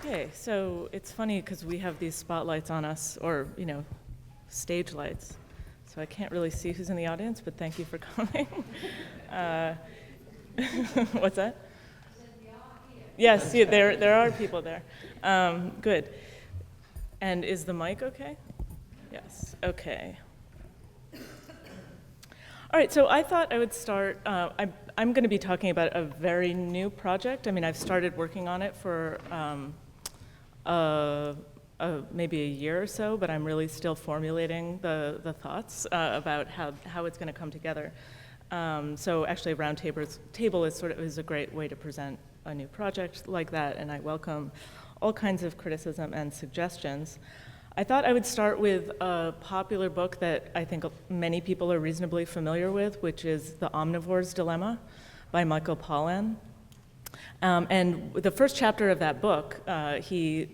Okay, so it's funny because we have these spotlights on us, or, stage lights. So I can't really see who's in the audience, but thank you for coming. What's that? Yes, yeah, there are people there. Good. And is the mic okay? Yes, okay. All right, so I thought I would start, I'm going to be talking about a very new project. I mean, I've started working on it for maybe a year or so, but I'm really still formulating the thoughts about how it's going to come together. So actually, Roundtable is a great way to present a new project like that, and I welcome all kinds of criticism and suggestions. I thought I would start with a popular book that I think many people are reasonably familiar with, which is The Omnivore's Dilemma by Michael Pollan. And the first chapter of that book, he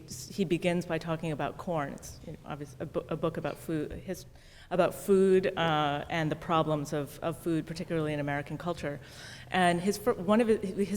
begins by talking about corn. It's obviously a book about food, and the problems of food, particularly in American culture. And his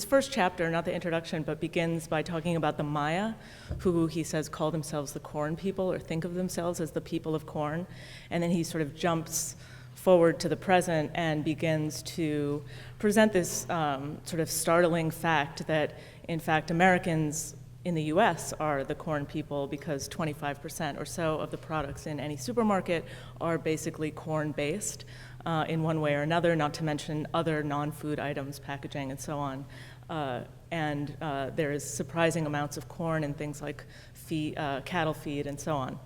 first chapter, not the introduction, but begins by talking about the Maya, who he says call themselves the corn people, or think of themselves as the people of corn. And then he sort of jumps forward to the present and begins to present this sort of startling fact that, in fact, Americans in the US are the corn people, because 25% or so of the products in any supermarket are basically corn-based in one way or another, not to mention other non-food items, packaging, and so on. And there is surprising amounts of corn in things like cattle feed and so on.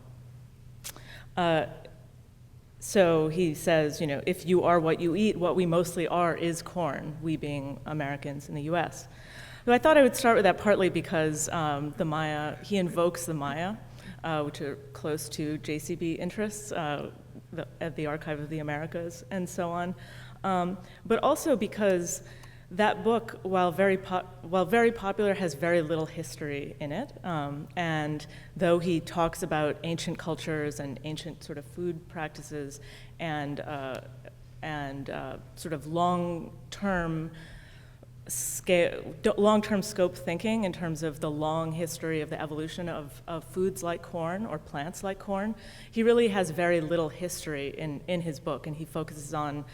So he says, if you are what you eat, what we mostly are is corn, we being Americans in the US. So I thought I would start with that partly because the Maya, he invokes the Maya, which are close to JCB interests at the Archive of the Americas and so on, but also because that book, while very popular, has very little history in it. And though he talks about ancient cultures and ancient sort of food practices and sort of long-term scope thinking in terms of the long history of the evolution of foods like corn or plants like corn, he really has very little history in his book, and he focuses on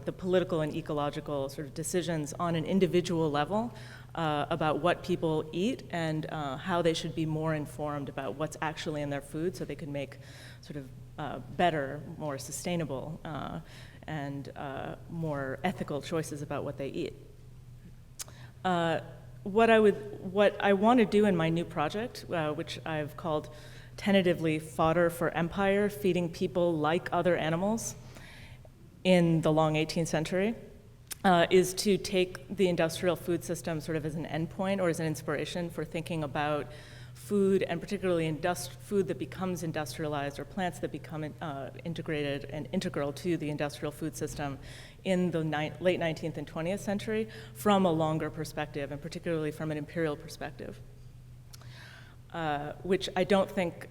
the political and ecological sort of decisions on an individual level about what people eat and how they should be more informed about what's actually in their food so they can make sort of better, more sustainable, and more ethical choices about what they eat. What I want to do in my new project, which I've called tentatively Fodder for Empire, Feeding People Like Other Animals in the long 18th century, is to take the industrial food system sort of as an endpoint or as an inspiration for thinking about food, and particularly food that becomes industrialized, or plants that become integrated and integral to the industrial food system in the late 19th and 20th century from a longer perspective, and particularly from an imperial perspective. Which I don't think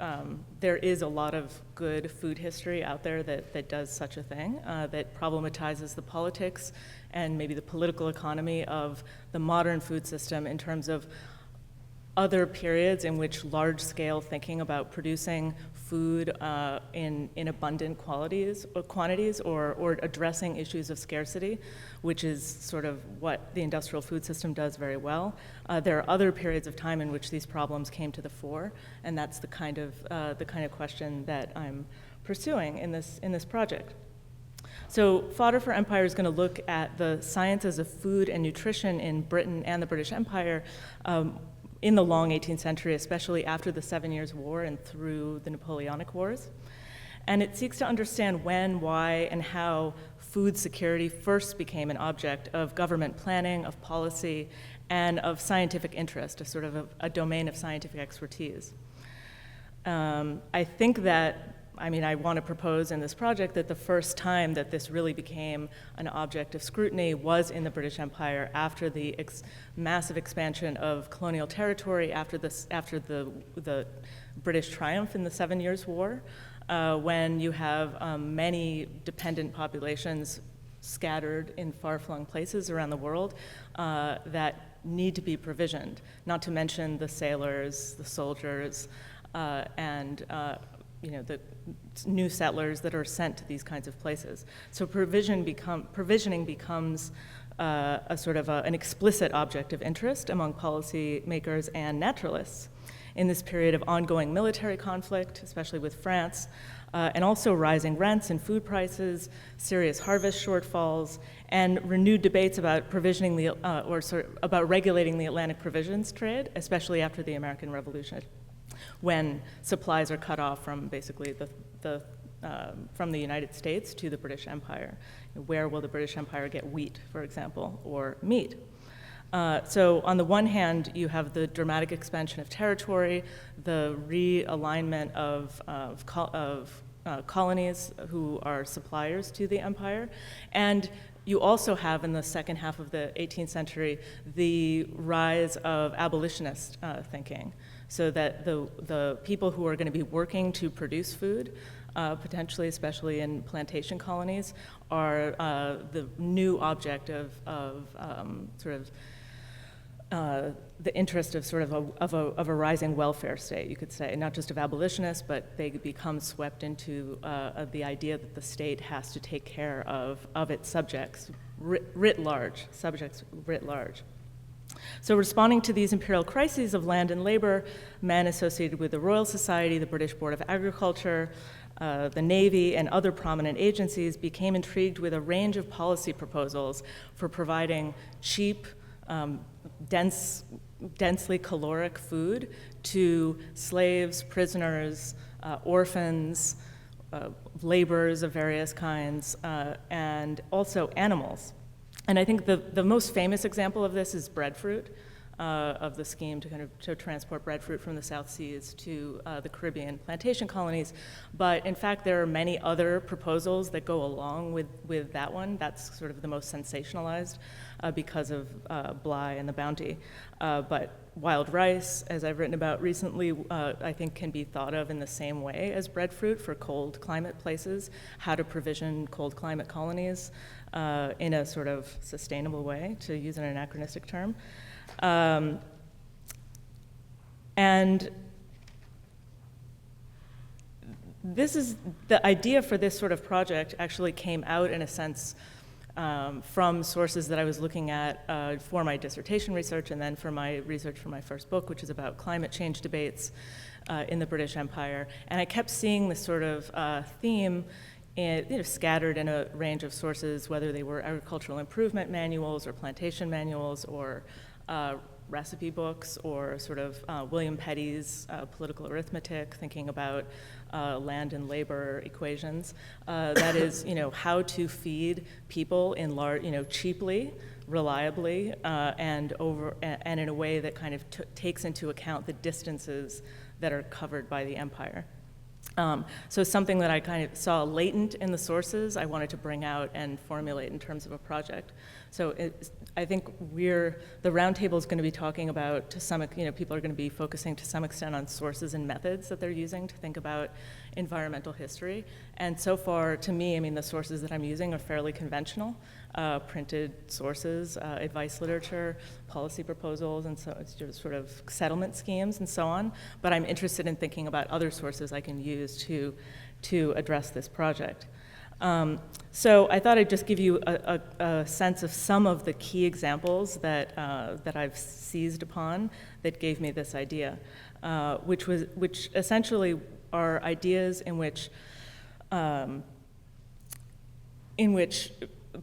there is a lot of good food history out there that does such a thing, that problematizes the politics and maybe the political economy of the modern food system in terms of other periods in which large-scale thinking about producing food in abundant quantities or addressing issues of scarcity, which is sort of what the industrial food system does very well. There are other periods of time in which these problems came to the fore, and that's the kind of question that I'm pursuing in this project. So Fodder for Empire is going to look at the sciences of food and nutrition in Britain and the British Empire in the long 18th century, especially after the 7 Years' War and through the Napoleonic Wars. And it seeks to understand when, why, and how food security first became an object of government planning, of policy, and of scientific interest, a sort of a domain of scientific expertise. I think that, I want to propose in this project that the first time that this really became an object of scrutiny was in the British Empire after the massive expansion of colonial territory, after the British triumph in the 7 Years' War, when you have many dependent populations scattered in far-flung places around the world that need to be provisioned, not to mention the sailors, the soldiers, and the new settlers that are sent to these kinds of places. So provisioning becomes a sort of an explicit object of interest among policymakers and naturalists in this period of ongoing military conflict, especially with France, and also rising rents and food prices, serious harvest shortfalls, and renewed debates about provisioning about regulating the Atlantic provisions trade, especially after the American Revolution, when supplies are cut off from basically from the United States to the British Empire. Where will the British Empire get wheat, for example, or meat? So on the one hand, you have the dramatic expansion of territory, the realignment of colonies who are suppliers to the empire, and you also have, in the second half of the 18th century, the rise of abolitionist thinking, so that the people who are going to be working to produce food, potentially, especially in plantation colonies, are the new object of the interest of of a rising welfare state, you could say, not just of abolitionists, but they become swept into the idea that the state has to take care of its subjects writ large. So responding to these imperial crises of land and labor, men associated with the Royal Society, the British Board of Agriculture, the Navy, and other prominent agencies became intrigued with a range of policy proposals for providing cheap, densely caloric food to slaves, prisoners, orphans, laborers of various kinds, and also animals. And I think the most famous example of this is breadfruit, of the scheme to transport breadfruit from the South Seas to the Caribbean plantation colonies. But in fact, there are many other proposals that go along with that one. That's sort of the most sensationalized because of Bligh and the bounty. But wild rice, as I've written about recently, I think can be thought of in the same way as breadfruit for cold climate places, how to provision cold climate colonies in a sort of sustainable way, to use an anachronistic term. And this is the idea for this sort of project actually came out in a sense from sources that I was looking at for my dissertation research, and then for my research for my first book, which is about climate change debates in the British Empire. And I kept seeing this sort of theme scattered in a range of sources, whether they were agricultural improvement manuals or plantation manuals or recipe books, or sort of William Petty's political arithmetic, thinking about land and labor equations. That is, how to feed people in large, cheaply, reliably, and in a way that kind of takes into account the distances that are covered by the empire. So something that I kind of saw latent in the sources, I wanted to bring out and formulate in terms of a project. So I think the Roundtable is going to be talking about, people are going to be focusing to some extent on sources and methods that they're using to think about environmental history. And so far, to me, the sources that I'm using are fairly conventional, printed sources, advice literature, policy proposals, and so it's just sort of settlement schemes and so on. But I'm interested in thinking about other sources I can use to address this project. So I thought I'd just give you a sense of some of the key examples that I've seized upon that gave me this idea, which essentially are ideas in which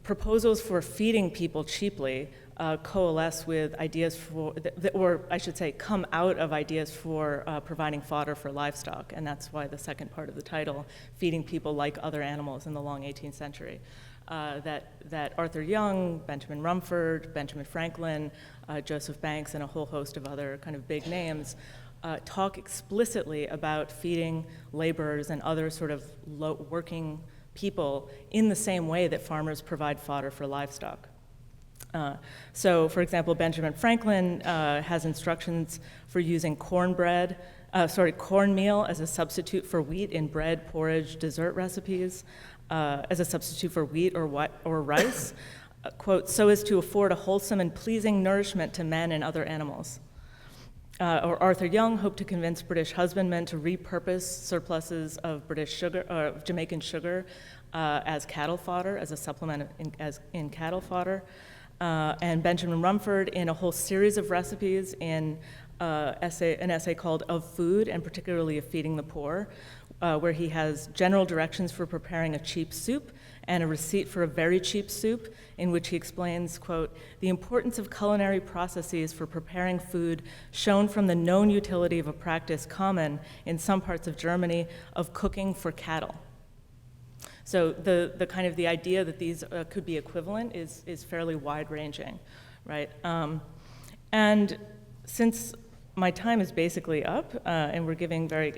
proposals for feeding people cheaply coalesce with ideas or I should say, come out of ideas for providing fodder for livestock, and that's why the second part of the title, Feeding People Like Other Animals in the Long 18th Century. That Arthur Young, Benjamin Rumford, Benjamin Franklin, Joseph Banks, and a whole host of other kind of big names talk explicitly about feeding laborers and other sort of working people in the same way that farmers provide fodder for livestock. So, for example, Benjamin Franklin has instructions for using cornbread cornmeal as a substitute for wheat in bread, porridge, dessert recipes, as a substitute for wheat or rice, quote, so as to afford a wholesome and pleasing nourishment to men and other animals. Or Arthur Young hoped to convince British husbandmen to repurpose surpluses of Jamaican sugar as cattle fodder, as a supplement in cattle fodder. And Benjamin Rumford, in a whole series of recipes in an essay called Of Food, and particularly of Feeding the Poor, where he has general directions for preparing a cheap soup and a receipt for a very cheap soup, in which he explains, quote, the importance of culinary processes for preparing food shown from the known utility of a practice common in some parts of Germany of cooking for cattle. So the kind of the idea that these could be equivalent is fairly wide-ranging, right? And since my time is basically up, and we're giving very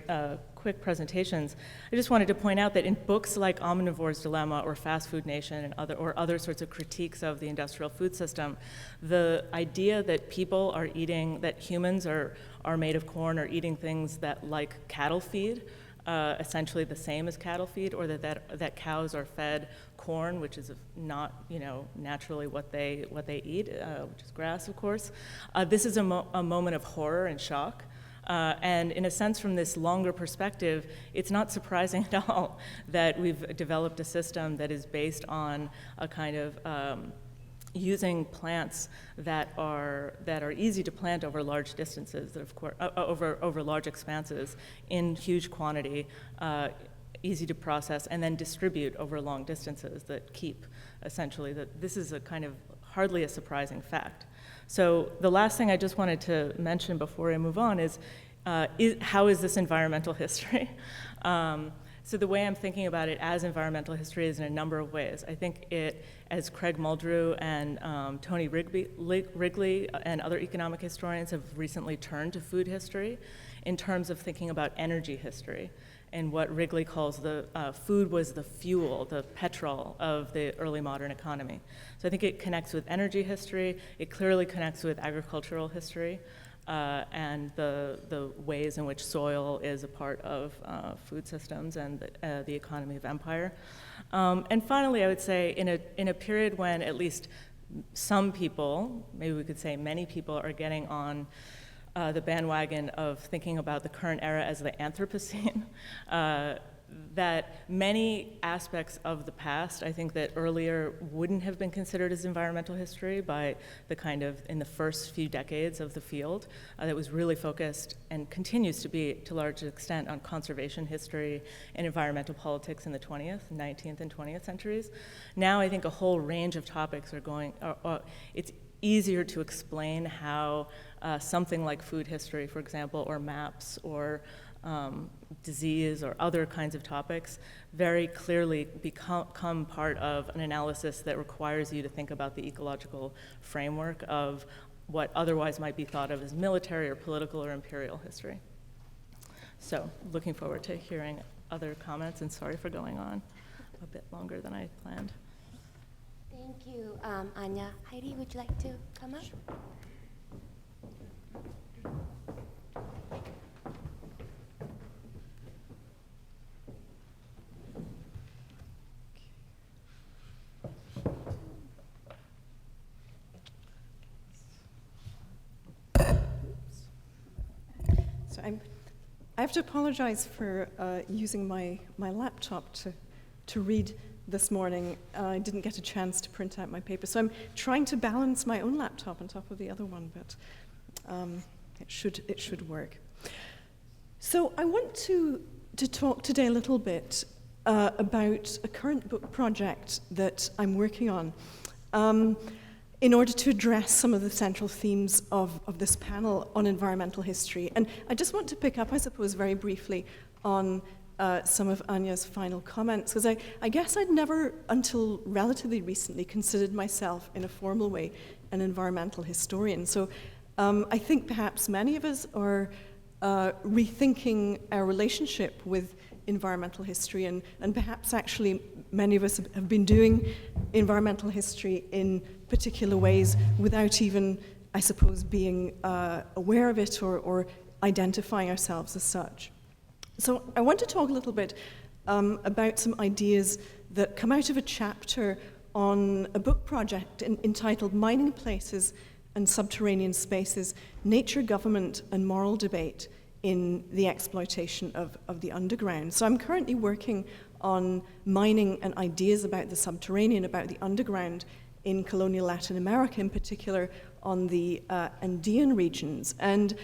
quick presentations, I just wanted to point out that in books like Omnivore's Dilemma or Fast Food Nation and other sorts of critiques of the industrial food system, the idea that people are eating, that humans are made of corn or eating things that like cattle feed, essentially the same as cattle feed, or that cows are fed corn, which is not, naturally what they eat, which is grass, of course. This is a moment of horror and shock. And in a sense, from this longer perspective, it's not surprising at all that we've developed a system that is based on a kind of using plants that are easy to plant over large distances, that of course over large expanses in huge quantity, easy to process, and then distribute over long distances that keep essentially that this is a kind of hardly a surprising fact. So the last thing I just wanted to mention before I move on is how is this environmental history? So the way I'm thinking about it as environmental history is in a number of ways. I think it, as Craig Muldrew and Tony Wrigley and other economic historians have recently turned to food history in terms of thinking about energy history, and what Wrigley calls the food was the fuel, the petrol of the early modern economy. So I think it connects with energy history, it clearly connects with agricultural history, and the ways in which soil is a part of food systems and the economy of empire. And finally, I would say in a period when at least some people, maybe we could say many people, are getting on the bandwagon of thinking about the current era as the Anthropocene, that many aspects of the past, I think that earlier wouldn't have been considered as environmental history by the kind of, in the first few decades of the field, that was really focused and continues to be to a large extent on conservation history and environmental politics in the 20th, 19th, and 20th centuries. Now I think a whole range of topics are going, it's easier to explain how something like food history, for example, or maps, or disease, or other kinds of topics very clearly become part of an analysis that requires you to think about the ecological framework of what otherwise might be thought of as military or political or imperial history. So looking forward to hearing other comments, and sorry for going on a bit longer than I planned. Thank you, Anya. Heidi, would you like to come up? Sure. So I have to apologize for using my laptop to read this morning. I didn't get a chance to print out my paper, so I'm trying to balance my own laptop on top of the other one, but it should work. So I want to talk today a little bit about a current book project that I'm working on in order to address some of the central themes of this panel on environmental history. And I just want to pick up, I suppose, very briefly on some of Anya's final comments, because I guess I'd never, until relatively recently, considered myself in a formal way an environmental historian. So I think perhaps many of us are rethinking our relationship with environmental history, and perhaps actually many of us have been doing environmental history in particular ways without even, I suppose, being aware of it or identifying ourselves as such. So I want to talk a little bit about some ideas that come out of a chapter on a book project entitled Mining Places and Subterranean Spaces, Nature, Government, and Moral Debate in the Exploitation of the Underground. So I'm currently working on mining and ideas about the subterranean, about the underground in colonial Latin America, in particular on the Andean regions. And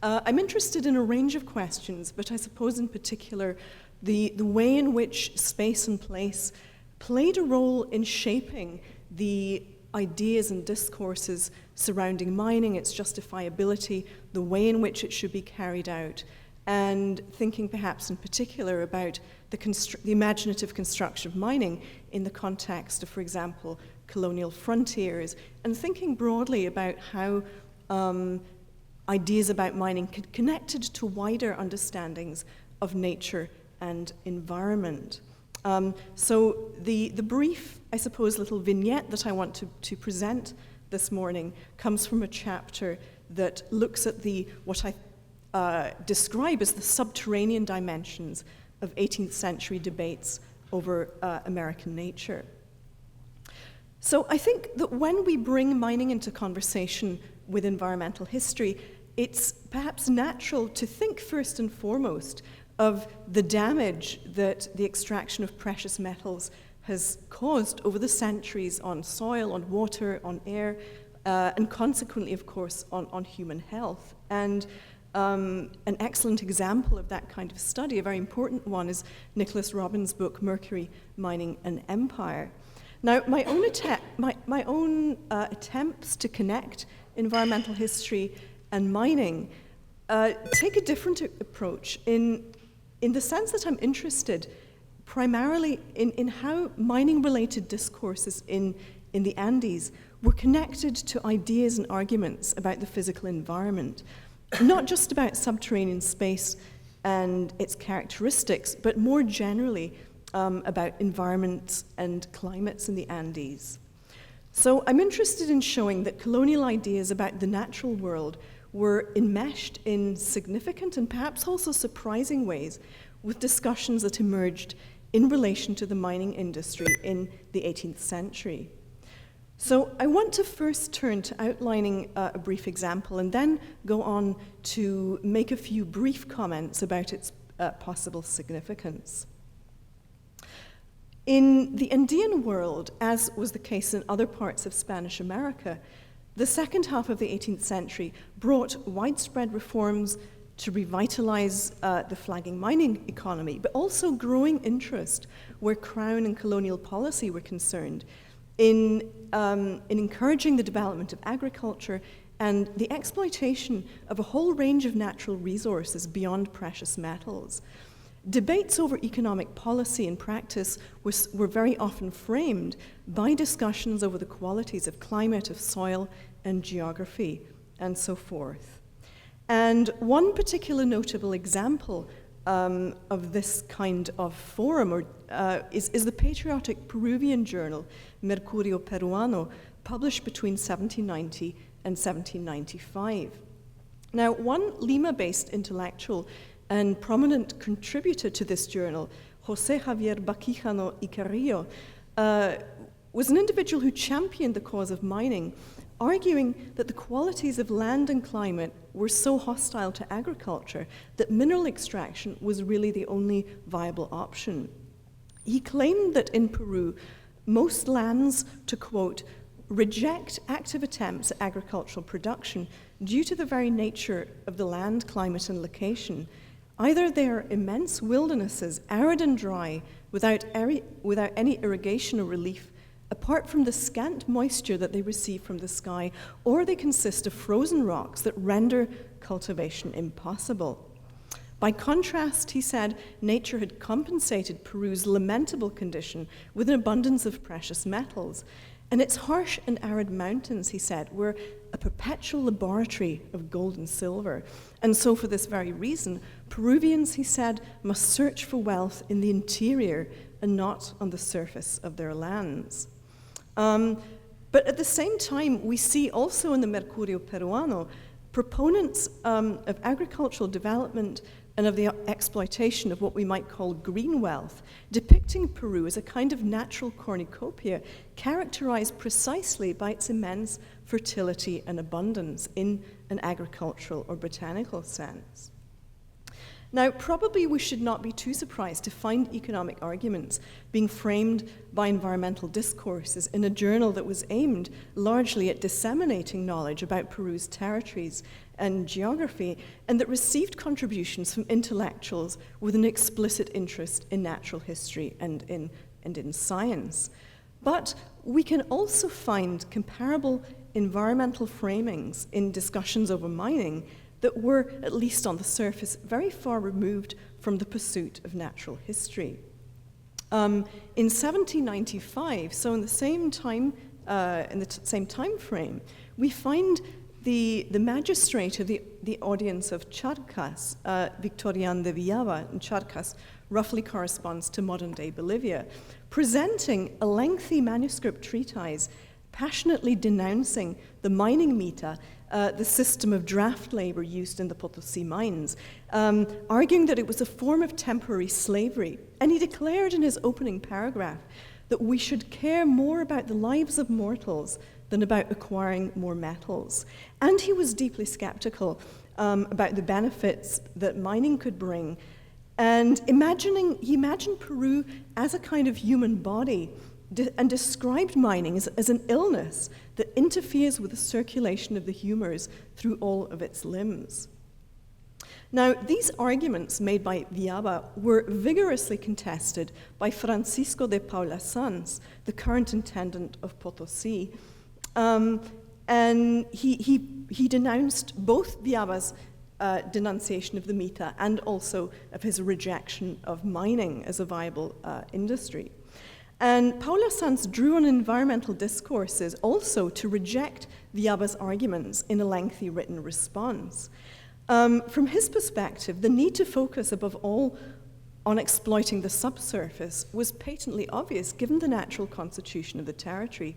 I'm interested in a range of questions, but I suppose in particular the way in which space and place played a role in shaping the ideas and discourses surrounding mining, its justifiability, the way in which it should be carried out, and thinking perhaps in particular about the imaginative construction of mining in the context of, for example, colonial frontiers, and thinking broadly about how ideas about mining connected to wider understandings of nature and environment. So the brief, I suppose, little vignette that I want to present this morning comes from a chapter that looks at what I describe as the subterranean dimensions of 18th century debates over American nature. So I think that when we bring mining into conversation with environmental history, it's perhaps natural to think first and foremost of the damage that the extraction of precious metals has caused over the centuries on soil, on water, on air, and consequently, of course, on human health. And an excellent example of that kind of study, a very important one, is Nicholas Robbins' book, Mercury, Mining, and Empire. Now, my own attempts to connect environmental history and mining take a different approach in the sense that I'm interested primarily in how mining-related discourses in the Andes were connected to ideas and arguments about the physical environment, not just about subterranean space and its characteristics, but more generally about environments and climates in the Andes. So I'm interested in showing that colonial ideas about the natural world were enmeshed in significant and perhaps also surprising ways with discussions that emerged in relation to the mining industry in the 18th century. So I want to first turn to outlining a brief example and then go on to make a few brief comments about its possible significance. In the Andean world, as was the case in other parts of Spanish America, the second half of the 18th century brought widespread reforms to revitalize the flagging mining economy, but also growing interest where Crown and colonial policy were concerned in encouraging the development of agriculture and the exploitation of a whole range of natural resources beyond precious metals. Debates over economic policy and practice were very often framed by discussions over the qualities of climate, of soil, and geography, and so forth. And one particular notable example of this kind of forum is the patriotic Peruvian journal, Mercurio Peruano, published between 1790 and 1795. Now, one Lima-based intellectual and prominent contributor to this journal, José Javier Baquijano y Carrillo, was an individual who championed the cause of mining, arguing that the qualities of land and climate were so hostile to agriculture that mineral extraction was really the only viable option. He claimed that in Peru, most lands, to quote, reject active attempts at agricultural production due to the very nature of the land, climate, and location. Either they are immense wildernesses, arid and dry, without any irrigation or relief, apart from the scant moisture that they receive from the sky, or they consist of frozen rocks that render cultivation impossible. By contrast, he said, nature had compensated Peru's lamentable condition with an abundance of precious metals, and its harsh and arid mountains, he said, were a perpetual laboratory of gold and silver. And so for this very reason, Peruvians, he said, must search for wealth in the interior and not on the surface of their lands. But at the same time, we see also in the Mercurio Peruano proponents of agricultural development and of the exploitation of what we might call green wealth, depicting Peru as a kind of natural cornucopia characterized precisely by its immense fertility and abundance in an agricultural or botanical sense. Now, probably we should not be too surprised to find economic arguments being framed by environmental discourses in a journal that was aimed largely at disseminating knowledge about Peru's territories and geography, and that received contributions from intellectuals with an explicit interest in natural history and in science. But we can also find comparable environmental framings in discussions over mining that were, at least on the surface, very far removed from the pursuit of natural history. In 1795, so in the same time, same time frame, we find the magistrate of the audience of Charcas, Victorian de Villava, and Charcas roughly corresponds to modern-day Bolivia, presenting a lengthy manuscript treatise passionately denouncing the mining mita, the system of draft labor used in the Potosi mines, arguing that it was a form of temporary slavery. And he declared in his opening paragraph that we should care more about the lives of mortals than about acquiring more metals. And he was deeply skeptical about the benefits that mining could bring. And he imagined Peru as a kind of human body and described mining as an illness that interferes with the circulation of the humors through all of its limbs. Now, these arguments made by Villava were vigorously contested by Francisco de Paula Sanz, the current intendant of Potosi, and he denounced both Villava's denunciation of the mita and also of his rejection of mining as a viable industry. And Paula Sanz drew on environmental discourses also to reject Villava's arguments in a lengthy written response. From his perspective, the need to focus above all on exploiting the subsurface was patently obvious given the natural constitution of the territory.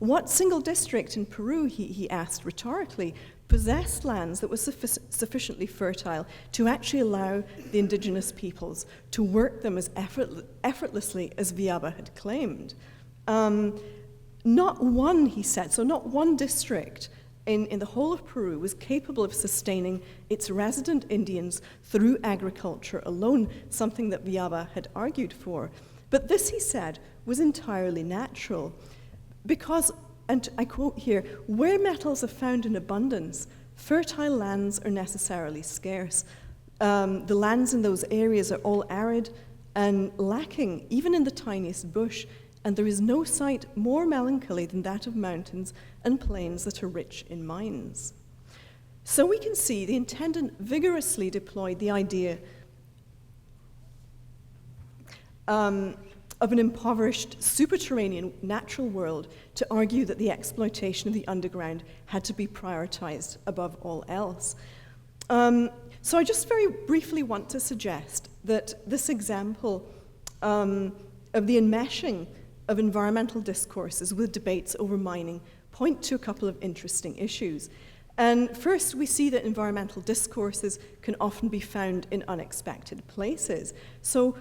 What single district in Peru, he asked rhetorically, possessed lands that were sufficiently fertile to actually allow the indigenous peoples to work them as effortlessly as Villava had claimed? Not one, he said, so not one district in the whole of Peru was capable of sustaining its resident Indians through agriculture alone, something that Villava had argued for. But this, he said, was entirely natural. Because, and I quote here, where metals are found in abundance, fertile lands are necessarily scarce. The lands in those areas are all arid and lacking, even in the tiniest bush, and there is no sight more melancholy than that of mountains and plains that are rich in mines. So we can see the intendant vigorously deployed the idea of an impoverished subterranean natural world to argue that the exploitation of the underground had to be prioritized above all else. So I just very briefly want to suggest that this example of the enmeshing of environmental discourses with debates over mining point to a couple of interesting issues. And first, we see that environmental discourses can often be found in unexpected places. So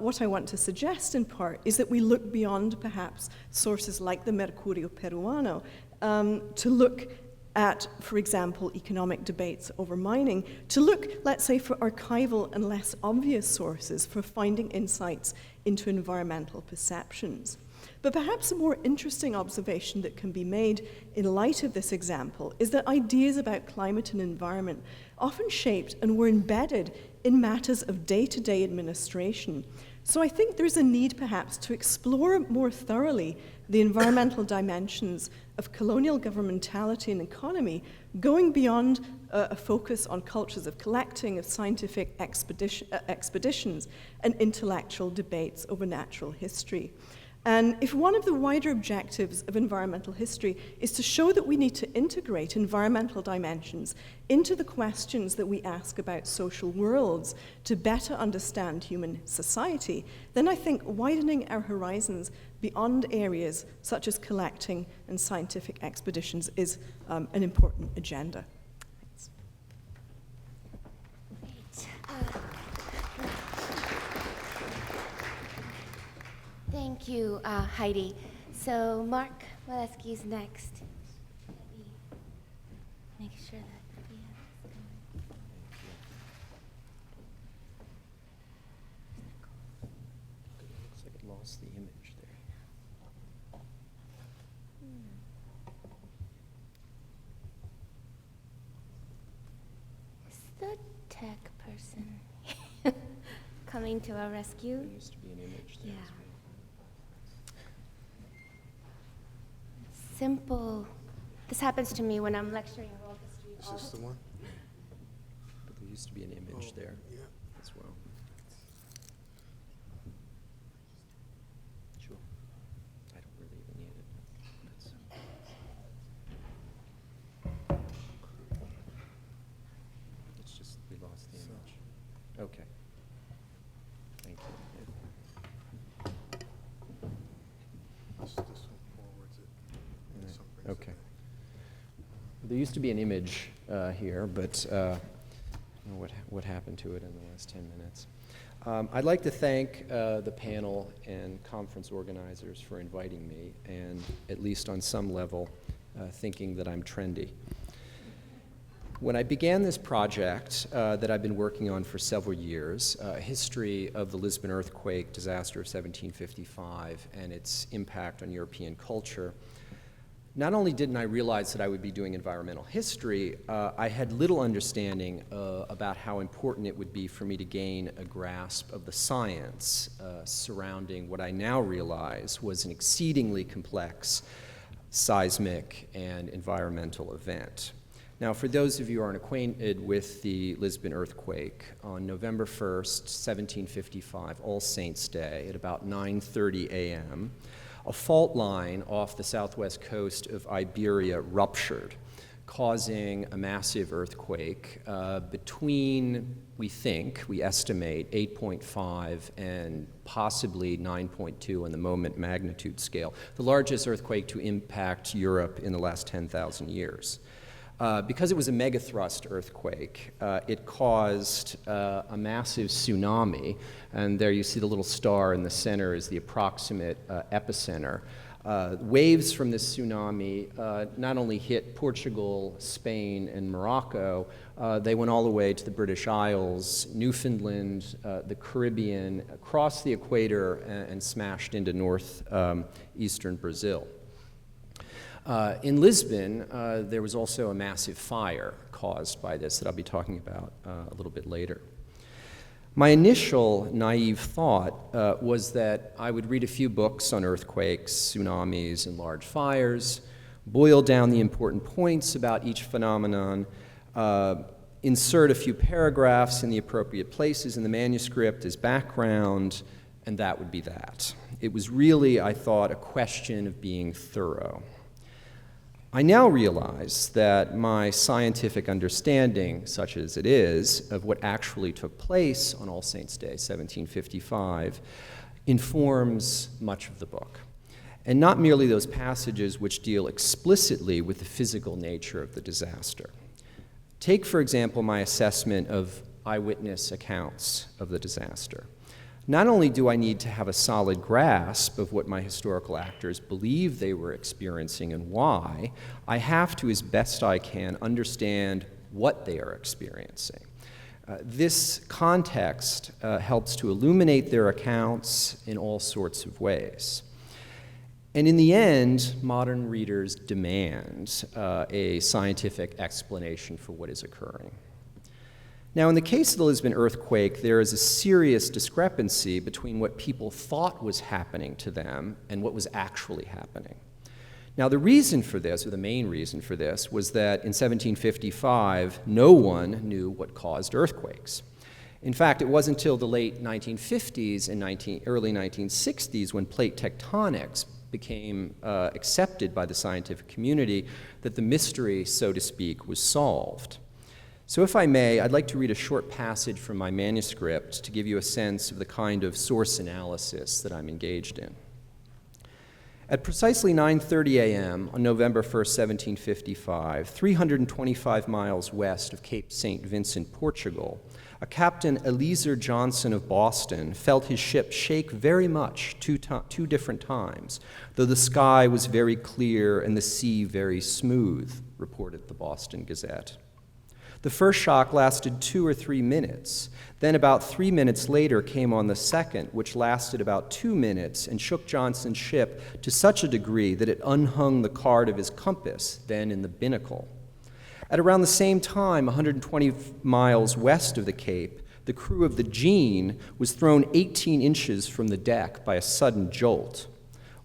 what I want to suggest in part is that we look beyond perhaps sources like the Mercurio Peruano to look at, for example, economic debates over mining, to look, let's say, for archival and less obvious sources for finding insights into environmental perceptions. But perhaps a more interesting observation that can be made in light of this example is that ideas about climate and environment often shaped and were embedded in matters of day-to-day administration. So I think there's a need perhaps to explore more thoroughly the environmental dimensions of colonial governmentality and economy, going beyond a focus on cultures of collecting, of scientific expeditions, and intellectual debates over natural history. And if one of the wider objectives of environmental history is to show that we need to integrate environmental dimensions into the questions that we ask about social worlds to better understand human society, then I think widening our horizons beyond areas such as collecting and scientific expeditions is an important agenda. Thank you, Heidi. So Mark Molesky is next. Let me make sure that we have this going. Looks like it lost the image there. Is the tech person coming to our rescue? There used to be an image there. Yeah. Simple. This happens to me when I'm lecturing world history. Is this the one? But there used to be an image Oh, there yeah. as well. Sure. I don't really even need it. It's just we lost the image. Okay. Thank you. This one forwards it. Yeah. This one brings it Okay. back. There used to be an image here, but I don't know what happened to it in the last 10 minutes. I'd like to thank the panel and conference organizers for inviting me, and at least on some level, thinking that I'm trendy. When I began this project that I've been working on for several years, a history of the Lisbon earthquake disaster of 1755 and its impact on European culture, not only didn't I realize that I would be doing environmental history, I had little understanding about how important it would be for me to gain a grasp of the science surrounding what I now realize was an exceedingly complex seismic and environmental event. Now, for those of you who aren't acquainted with the Lisbon earthquake, on November 1st, 1755, All Saints' Day, at about 9:30 a.m., a fault line off the southwest coast of Iberia ruptured, causing a massive earthquake between, we estimate, 8.5 and possibly 9.2 on the moment magnitude scale, the largest earthquake to impact Europe in the last 10,000 years. Because it was a megathrust earthquake, it caused a massive tsunami, and there you see the little star in the center is the approximate epicenter. Waves from this tsunami not only hit Portugal, Spain, and Morocco, they went all the way to the British Isles, Newfoundland, the Caribbean, across the equator, and smashed into northeastern Brazil. In Lisbon, there was also a massive fire caused by this that I'll be talking about a little bit later. My initial naive thought was that I would read a few books on earthquakes, tsunamis, and large fires, boil down the important points about each phenomenon, insert a few paragraphs in the appropriate places in the manuscript as background, and that would be that. It was really, I thought, a question of being thorough. I now realize that my scientific understanding, such as it is, of what actually took place on All Saints' Day, 1755, informs much of the book, and not merely those passages which deal explicitly with the physical nature of the disaster. Take, for example, my assessment of eyewitness accounts of the disaster. Not only do I need to have a solid grasp of what my historical actors believe they were experiencing and why, I have to, as best I can, understand what they are experiencing. This context helps to illuminate their accounts in all sorts of ways. And in the end, modern readers demand a scientific explanation for what is occurring. Now, in the case of the Lisbon earthquake, there is a serious discrepancy between what people thought was happening to them and what was actually happening. Now, the reason for this, or the main reason for this, was that in 1755, no one knew what caused earthquakes. In fact, it wasn't until the late 1950s and early 1960s when plate tectonics became accepted by the scientific community that the mystery, so to speak, was solved. So if I may, I'd like to read a short passage from my manuscript to give you a sense of the kind of source analysis that I'm engaged in. At precisely 9:30 a.m. on November 1st, 1755, 325 miles west of Cape St. Vincent, Portugal, a Captain Eliezer Johnson of Boston felt his ship shake very much two different times, though the sky was very clear and the sea very smooth, reported the Boston Gazette. The first shock lasted 2 or 3 minutes. Then about 3 minutes later came on the second, which lasted about 2 minutes and shook Johnson's ship to such a degree that it unhung the card of his compass, then in the binnacle. At around the same time, 120 miles west of the Cape, the crew of the Jean was thrown 18 inches from the deck by a sudden jolt.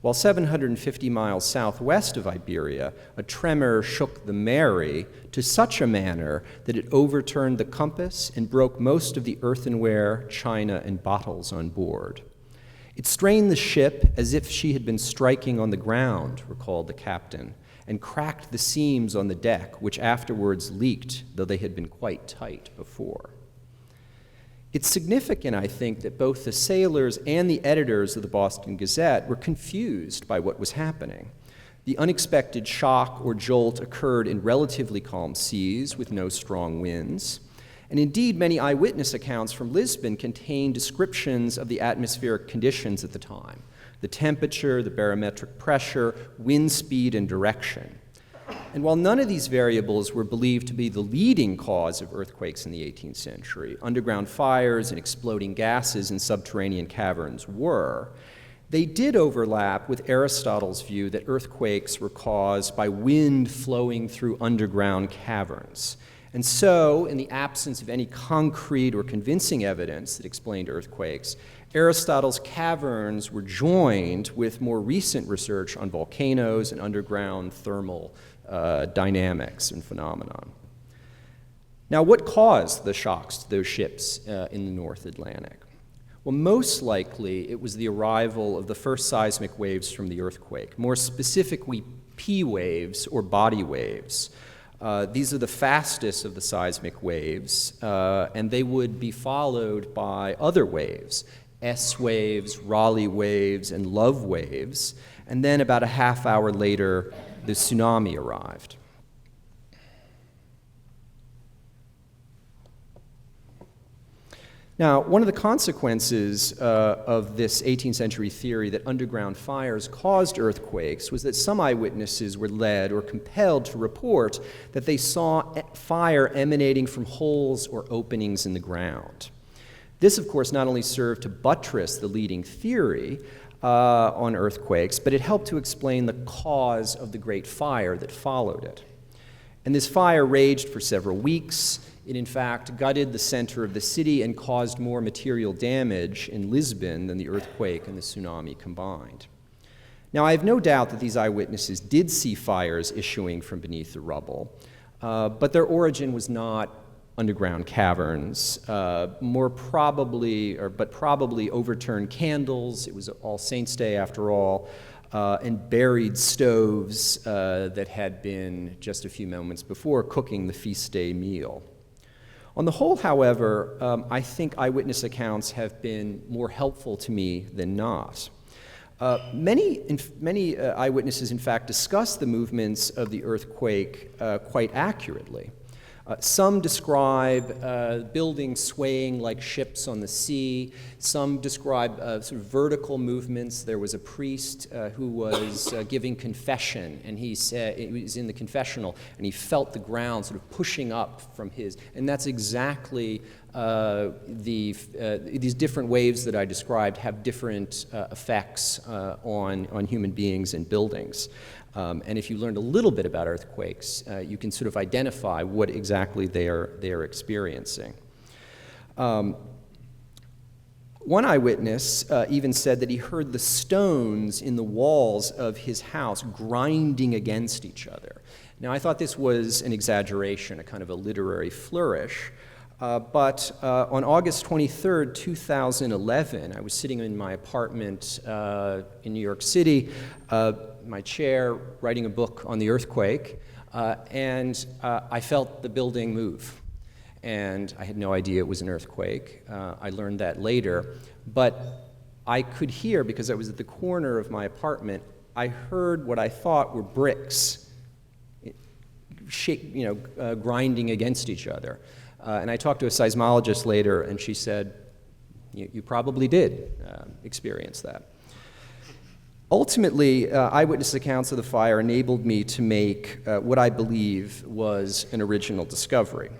While 750 miles southwest of Iberia, a tremor shook the Mary to such a manner that it overturned the compass and broke most of the earthenware, china, and bottles on board. It strained the ship as if she had been striking on the ground, recalled the captain, and cracked the seams on the deck, which afterwards leaked, though they had been quite tight before. It's significant, I think, that both the sailors and the editors of the Boston Gazette were confused by what was happening. The unexpected shock or jolt occurred in relatively calm seas with no strong winds. And indeed, many eyewitness accounts from Lisbon contain descriptions of the atmospheric conditions at the time: the temperature, the barometric pressure, wind speed, and direction. And while none of these variables were believed to be the leading cause of earthquakes in the 18th century, underground fires and exploding gases in subterranean caverns were, they did overlap with Aristotle's view that earthquakes were caused by wind flowing through underground caverns. And so, in the absence of any concrete or convincing evidence that explained earthquakes, Aristotle's caverns were joined with more recent research on volcanoes and underground thermal dynamics and phenomenon. Now, what caused the shocks to those ships in the North Atlantic? Well, most likely it was the arrival of the first seismic waves from the earthquake, more specifically P waves or body waves. These are the fastest of the seismic waves, and they would be followed by other waves, S waves, Raleigh waves, and Love waves, and then about a half hour later, the tsunami arrived. Now, one of the consequences of this 18th century theory that underground fires caused earthquakes was that some eyewitnesses were led or compelled to report that they saw fire emanating from holes or openings in the ground. This, of course, not only served to buttress the leading theory on earthquakes, but it helped to explain the cause of the great fire that followed it. And this fire raged for several weeks. It, in fact, gutted the center of the city and caused more material damage in Lisbon than the earthquake and the tsunami combined. Now, I have no doubt that these eyewitnesses did see fires issuing from beneath the rubble, but their origin was not underground caverns, probably overturned candles. It was All Saints' Day, after all, and buried stoves that had been, just a few moments before, cooking the feast day meal. On the whole, however, I think eyewitness accounts have been more helpful to me than not. Many eyewitnesses, in fact, discuss the movements of the earthquake quite accurately. Some describe buildings swaying like ships on the sea. Some describe sort of vertical movements. There was a priest who was giving confession, and he said, he was in the confessional, and he felt the ground sort of pushing up from his, and that's exactly these different waves that I described have different effects on human beings and buildings. And if you learned a little bit about earthquakes, you can sort of identify what exactly they are experiencing. One eyewitness even said that he heard the stones in the walls of his house grinding against each other. Now, I thought this was an exaggeration, a kind of a literary flourish. But on August 23rd, 2011, I was sitting in my apartment in New York City, my chair, writing a book on the earthquake, and I felt the building move. And I had no idea it was an earthquake. I learned that later. But I could hear, because I was at the corner of my apartment, I heard what I thought were bricks grinding against each other. And I talked to a seismologist later, and she said, you probably did experience that. Ultimately, eyewitness accounts of the fire enabled me to make what I believe was an original discovery.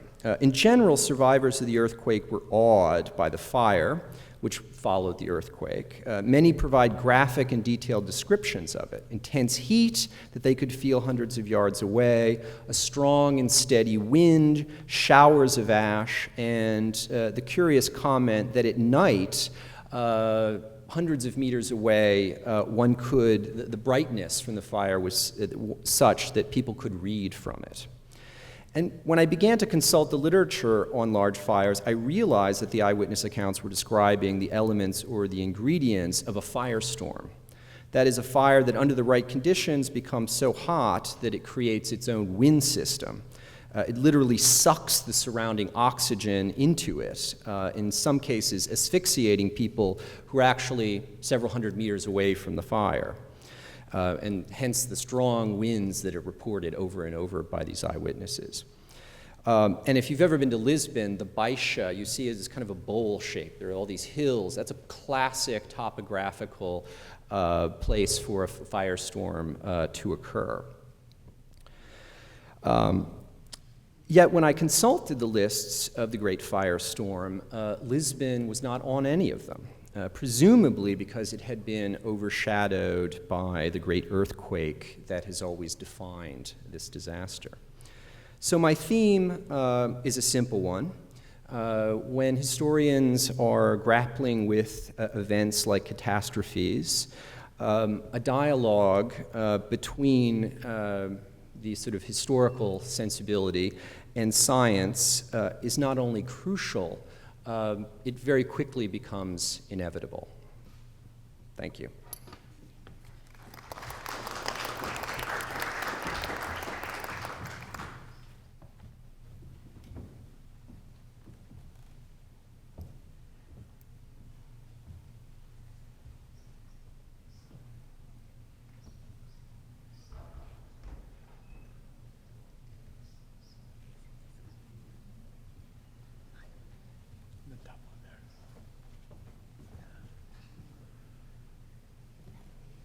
In general, survivors of the earthquake were awed by the fire, which followed the earthquake. Many provide graphic and detailed descriptions of it. Intense heat that they could feel hundreds of yards away, a strong and steady wind, showers of ash, and the curious comment that at night, hundreds of meters away, the brightness from the fire was such that people could read from it. And when I began to consult the literature on large fires, I realized that the eyewitness accounts were describing the elements or the ingredients of a firestorm. That is, a fire that under the right conditions becomes so hot that it creates its own wind system. It literally sucks the surrounding oxygen into it, in some cases asphyxiating people who are actually several hundred meters away from the fire. And hence the strong winds that are reported over and over by these eyewitnesses. And if you've ever been to Lisbon, the Baixa, you see it as kind of a bowl shape. There are all these hills. That's a classic topographical place for a firestorm to occur. Yet when I consulted the lists of the Great Firestorm, Lisbon was not on any of them. Presumably because it had been overshadowed by the great earthquake that has always defined this disaster. So my theme is a simple one. When historians are grappling with events like catastrophes, a dialogue between the sort of historical sensibility and science is not only crucial, it very quickly becomes inevitable. Thank you.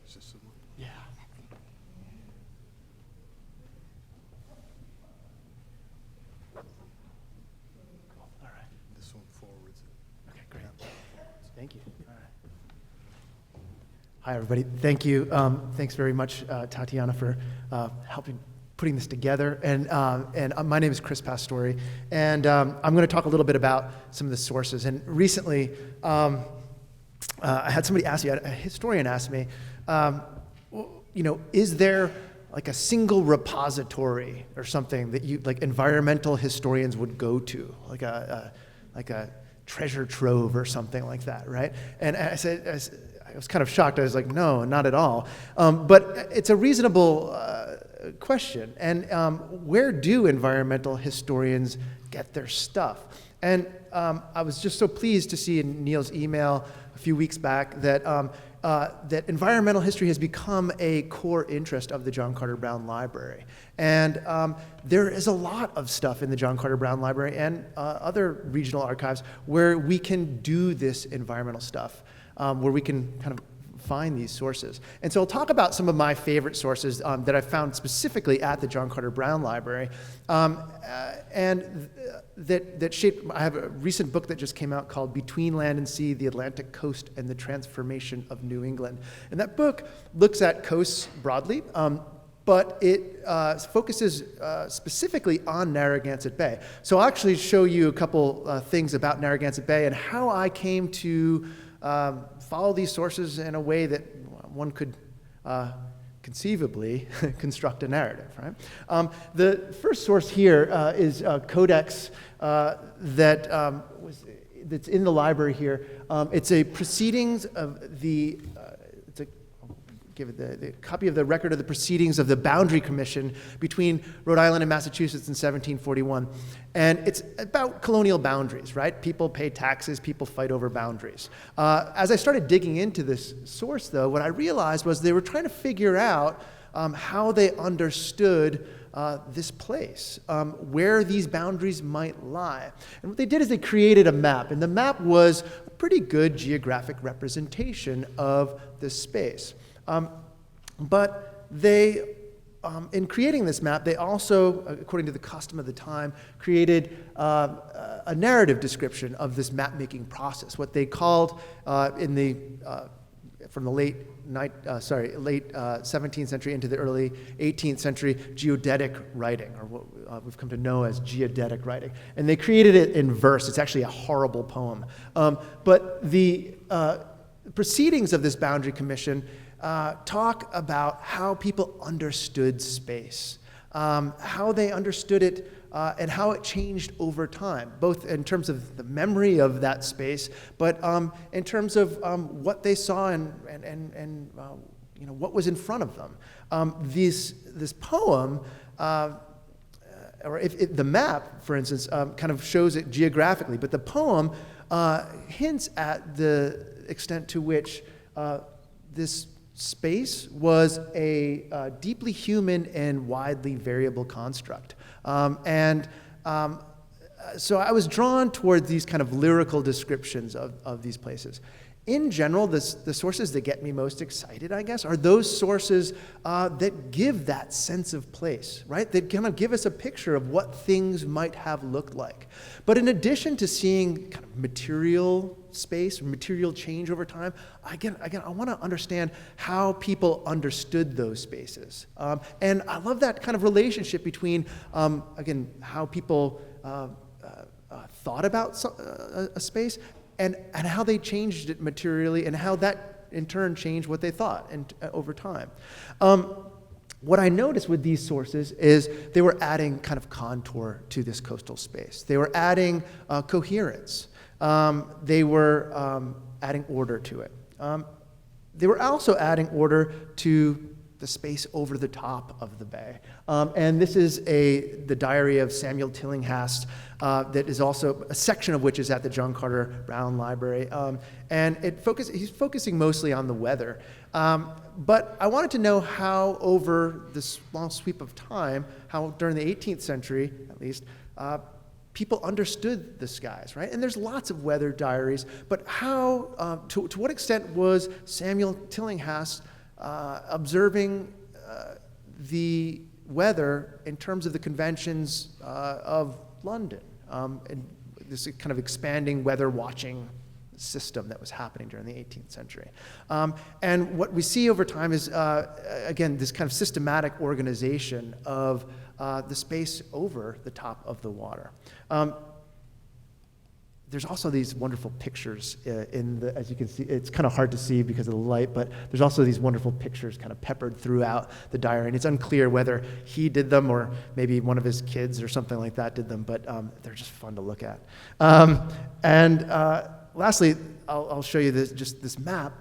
Is this the one? Yeah. Cool. All right. This one forwards it. Okay, great. Thank you. All right. Hi, everybody. Thank you. Thanks very much, Tatiana, for helping putting this together. And my name is Chris Pastore, and I'm going to talk a little bit about some of the sources. And recently, I had somebody ask me, a historian asked me, is there like a single repository or something that like environmental historians would go to, like a treasure trove or something like that, right? And I said, I was kind of shocked. I was like, no, not at all. But it's a reasonable question. And where do environmental historians get their stuff? And I was just so pleased to see in Neil's email a few weeks back that that environmental history has become a core interest of the John Carter Brown Library. And there is a lot of stuff in the John Carter Brown Library and other regional archives where we can do this environmental stuff, where we can kind of find these sources. And so I'll talk about some of my favorite sources that I found specifically at the John Carter Brown Library, and that shaped. I have a recent book that just came out called Between Land and Sea, the Atlantic Coast and the Transformation of New England. And that book looks at coasts broadly, but it focuses specifically on Narragansett Bay. So I'll actually show you a couple things about Narragansett Bay and how I came to follow these sources in a way that one could conceivably construct a narrative, right? The first source here is a codex that's in the library here. It's a proceedings of the, give it the copy of the record of the proceedings of the Boundary Commission between Rhode Island and Massachusetts in 1741. And it's about colonial boundaries, right? People pay taxes, people fight over boundaries. As I started digging into this source, though, what I realized was they were trying to figure out how they understood this place, where these boundaries might lie. And what they did is they created a map, and the map was a pretty good geographic representation of this space. But they, in creating this map, they also, according to the custom of the time, created a narrative description of this map-making process, what they called from the late 17th century into the early 18th century, geodetic writing, or what we've come to know as geodetic writing. And they created it in verse. It's actually a horrible poem. But the proceedings of this Boundary Commission talk about how people understood space, how they understood it, and how it changed over time, both in terms of the memory of that space, but in terms of what they saw and what was in front of them. This poem, or if the map, for instance, kind of shows it geographically, but the poem hints at the extent to which this space was a deeply human and widely variable construct. So I was drawn toward these kind of lyrical descriptions of these places. In general, the sources that get me most excited, I guess, are those sources that give that sense of place, right? That kind of give us a picture of what things might have looked like. But in addition to seeing kind of material space, material change over time, again, I want to understand how people understood those spaces. And I love that kind of relationship between, again, how people thought about a space and how they changed it materially, and how that in turn changed what they thought over time. What I noticed with these sources is they were adding kind of contour to this coastal space. They were adding coherence. They were adding order to it. They were also adding order to the space over the top of the bay. And this is the diary of Samuel Tillinghast, that is also a section of which is at the John Carter Brown Library. And he's focusing mostly on the weather. But I wanted to know how, over this long sweep of time, how during the 18th century, at least, people understood the skies, right? And there's lots of weather diaries, but how, to what extent was Samuel Tillinghast observing the weather in terms of the conventions of London, and this kind of expanding weather watching system that was happening during the 18th century. And what we see over time is, again, this kind of systematic organization of the space over the top of the water. There's also these wonderful pictures as you can see, it's kind of hard to see because of the light, but there's also these wonderful pictures kind of peppered throughout the diary, and it's unclear whether he did them or maybe one of his kids or something like that did them, but they're just fun to look at. Lastly, I'll show you this map.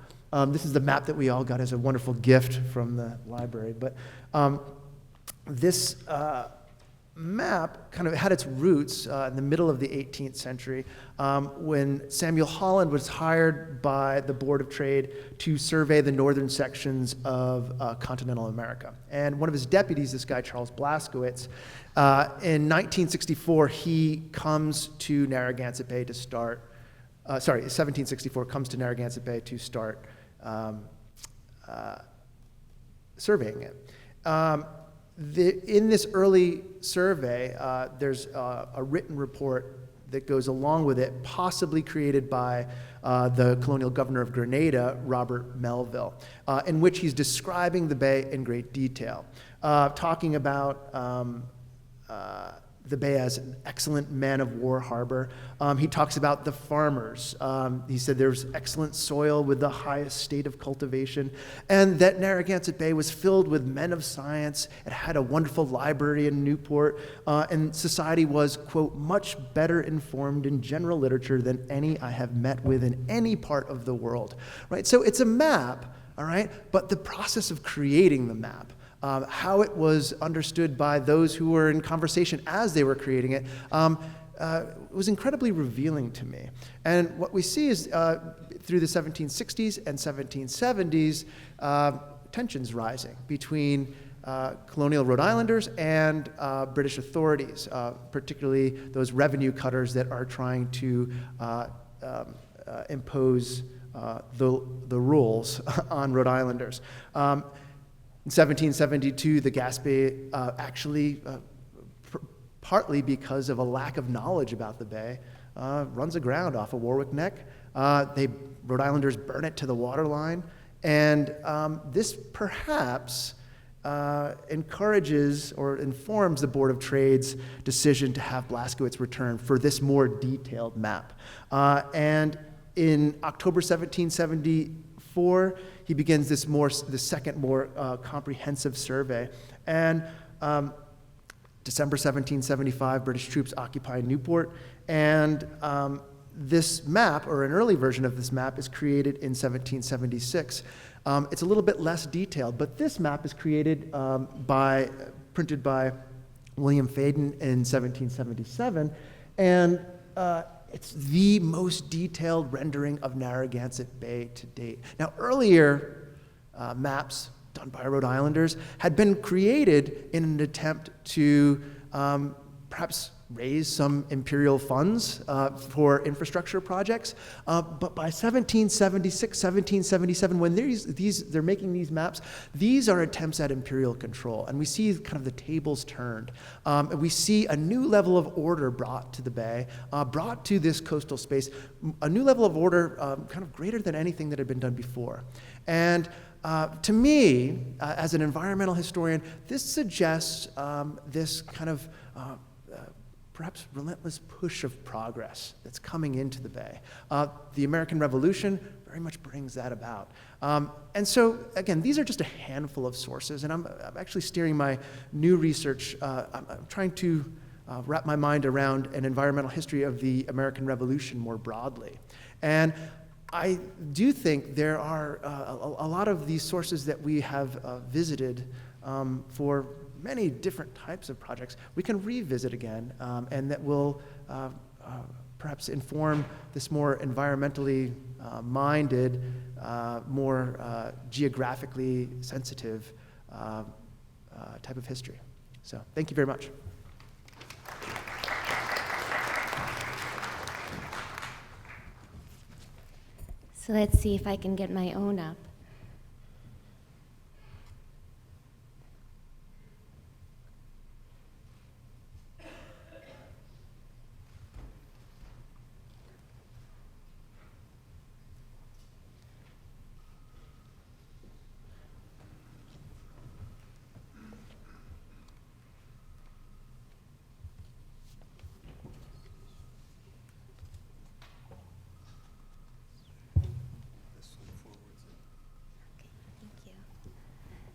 This is the map that we all got as a wonderful gift from the library, but this map kind of had its roots in the middle of the 18th century when Samuel Holland was hired by the Board of Trade to survey the northern sections of continental America. And one of his deputies, this guy Charles Blaskowitz, in 1964, he comes to Narragansett Bay to start, 1764, comes to Narragansett Bay to start surveying it. In this early survey, there's a written report that goes along with it, possibly created by the colonial governor of Grenada, Robert Melville, in which he's describing the bay in great detail, talking about the bay as an excellent man-of-war harbor. He talks about the farmers. He said there's excellent soil with the highest state of cultivation, and that Narragansett Bay was filled with men of science. It had a wonderful library in Newport, and society was, quote, much better informed in general literature than any I have met with in any part of the world, right? So it's a map, all right? But the process of creating the map, how it was understood by those who were in conversation as they were creating it, was incredibly revealing to me. And what we see is through the 1760s and 1770s, tensions rising between colonial Rhode Islanders and British authorities, particularly those revenue cutters that are trying to impose the rules on Rhode Islanders. In 1772, the Gaspé actually, partly because of a lack of knowledge about the bay, runs aground off of Warwick Neck. Rhode Islanders burn it to the waterline, and this perhaps encourages or informs the Board of Trade's decision to have Blaskowitz return for this more detailed map. And in October 1774, he begins the second more comprehensive survey. And December 1775, British troops occupy Newport, and this map, or an early version of this map, is created in 1776. It's a little bit less detailed, but this map is created printed by William Faden in 1777, and it's the most detailed rendering of Narragansett Bay to date. Now, earlier maps done by Rhode Islanders had been created in an attempt to perhaps raise some imperial funds for infrastructure projects. But by 1776, 1777, when they're making these maps, these are attempts at imperial control. And we see kind of the tables turned. And we see a new level of order brought to the bay, brought to this coastal space, a new level of order kind of greater than anything that had been done before. And to me, as an environmental historian, this suggests this kind of perhaps relentless push of progress that's coming into the bay. The American Revolution very much brings that about. And so, again, these are just a handful of sources, and I'm actually steering my new research. I'm trying to wrap my mind around an environmental history of the American Revolution more broadly. And I do think there are a lot of these sources that we have visited for many different types of projects we can revisit again, and that will perhaps inform this more environmentally minded, more geographically sensitive type of history. So thank you very much. So let's see if I can get my own up.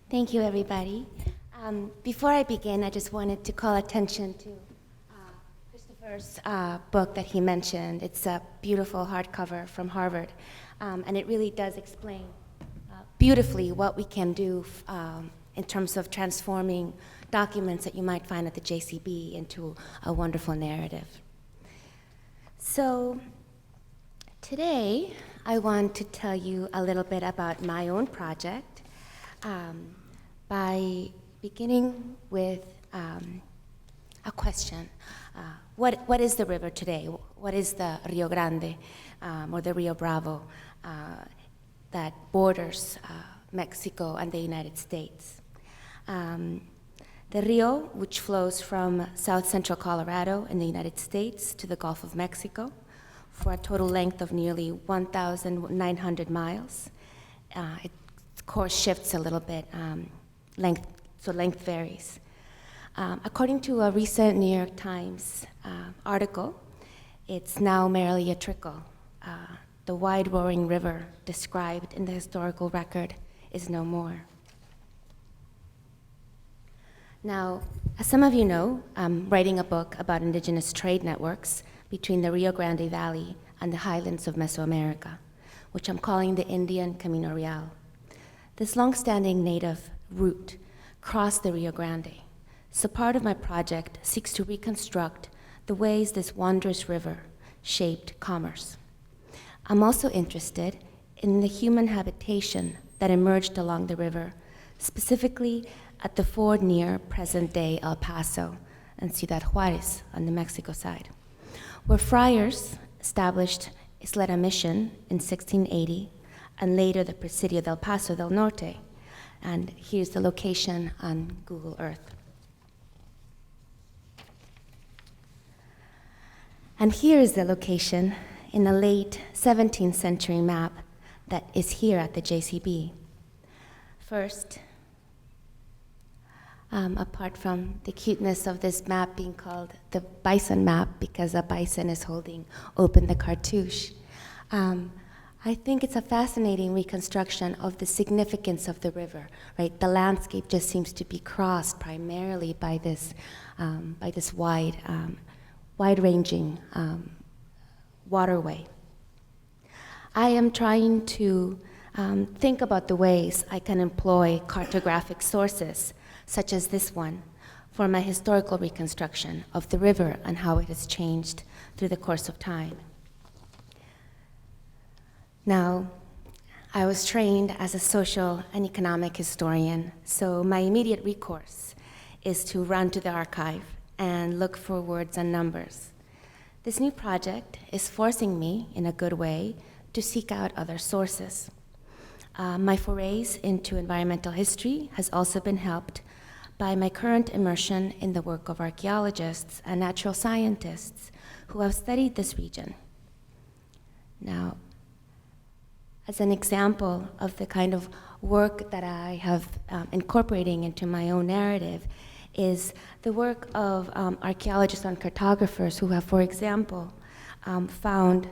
Thank you, everybody. Before I begin, I just wanted to call attention to Christopher's book that he mentioned. It's a beautiful hardcover from Harvard, and it really does explain beautifully what we can do in terms of transforming documents that you might find at the JCB into a wonderful narrative. So today, I want to tell you a little bit about my own project, by beginning with a question. What is the river today? What is the Rio Grande, or the Rio Bravo, that borders Mexico and the United States? The Rio, which flows from south central Colorado in the United States to the Gulf of Mexico for a total length of nearly 1,900 miles. Its course shifts a little bit, length varies. According to a recent New York Times article, it's now merely a trickle. The wide roaring river described in the historical record is no more. Now, as some of you know, I'm writing a book about indigenous trade networks between the Rio Grande Valley and the highlands of Mesoamerica, which I'm calling the Indian Camino Real. This long-standing native route crossed the Rio Grande, so part of my project seeks to reconstruct the ways this wondrous river shaped commerce. I'm also interested in the human habitation that emerged along the river, specifically at the ford near present-day El Paso and Ciudad Juarez on the Mexico side, where friars established Isleta Mission in 1680 and later the Presidio del Paso del Norte. And here's the location on Google Earth. And here is the location in a late 17th century map that is here at the JCB. First, apart from the cuteness of this map being called the bison map because a bison is holding open the cartouche, I think it's a fascinating reconstruction of the significance of the river, right? The landscape just seems to be crossed primarily by this wide-ranging waterway. I am trying to think about the ways I can employ cartographic sources, such as this one, for my historical reconstruction of the river and how it has changed through the course of time. Now, I was trained as a social and economic historian, so my immediate recourse is to run to the archive and look for words and numbers. This new project is forcing me, in a good way, to seek out other sources. My forays into environmental history has also been helped by my current immersion in the work of archaeologists and natural scientists who have studied this region. Now, as an example of the kind of work that I have incorporating into my own narrative is the work of archaeologists and cartographers who have, for example, found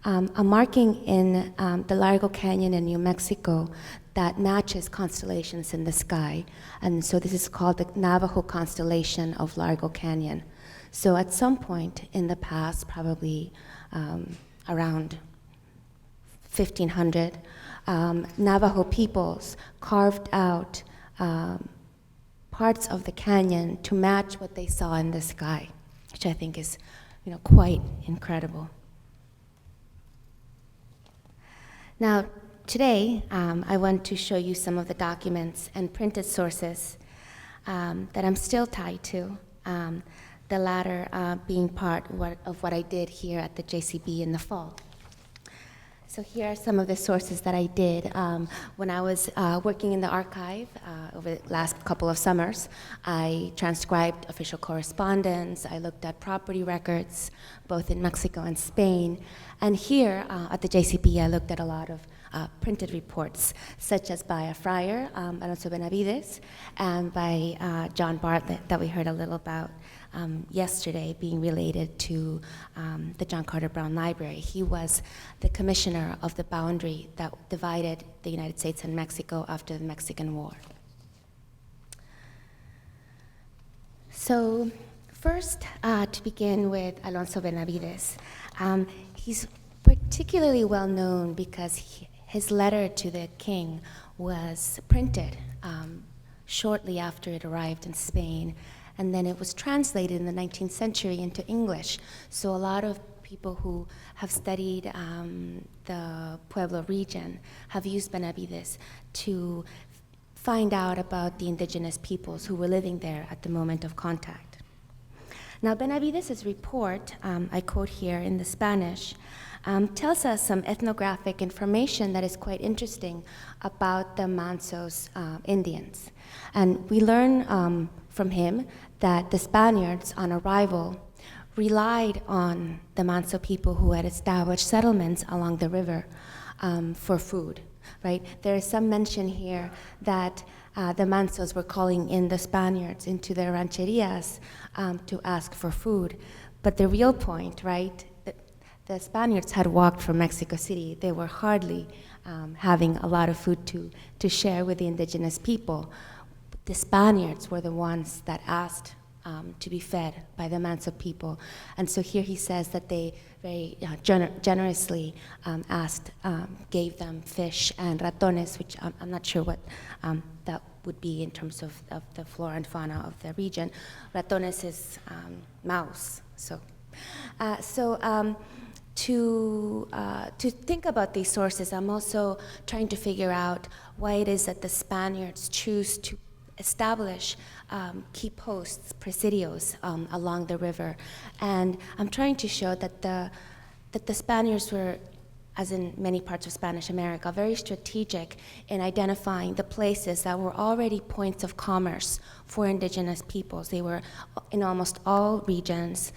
a marking in the Largo Canyon in New Mexico that matches constellations in the sky. And so this is called the Navajo Constellation of Largo Canyon. So at some point in the past, probably around 1500, Navajo peoples carved out parts of the canyon to match what they saw in the sky, which I think is, quite incredible. Now, today, I want to show you some of the documents and printed sources that I'm still tied to, the latter being part of what I did here at the JCB in the fall. So here are some of the sources that I did when I was working in the archive over the last couple of summers. I transcribed official correspondence, I looked at property records, both in Mexico and Spain. And here at the JCB, I looked at a lot of printed reports, such as by a friar, Alonso Benavides, and by John Bartlett, that we heard a little about yesterday, being related to the John Carter Brown Library. He was the commissioner of the boundary that divided the United States and Mexico after the Mexican War. So first, to begin with Alonso Benavides, he's particularly well known because his letter to the king was printed shortly after it arrived in Spain, and then it was translated in the 19th century into English. So a lot of people who have studied the Pueblo region have used Benavides to find out about the indigenous peoples who were living there at the moment of contact. Now, Benavides' report, I quote here in the Spanish, tells us some ethnographic information that is quite interesting about the Mansos Indians. And we learn from him that the Spaniards, on arrival, relied on the Manso people who had established settlements along the river for food, right? There is some mention here that the Mansos were calling in the Spaniards into their rancherias to ask for food. But the real point, right, the Spaniards had walked from Mexico City. They were hardly having a lot of food to share with the indigenous people. The Spaniards were the ones that asked to be fed by the Manso people. And so here he says that they very generously gave them fish and ratones, which I'm not sure what that would be in terms of the flora and fauna of the region. Ratones is mouse. To think about these sources, I'm also trying to figure out why it is that the Spaniards choose to establish key posts, presidios, along the river. And I'm trying to show that the Spaniards were, as in many parts of Spanish America, very strategic in identifying the places that were already points of commerce for indigenous peoples. They were, in almost all regions,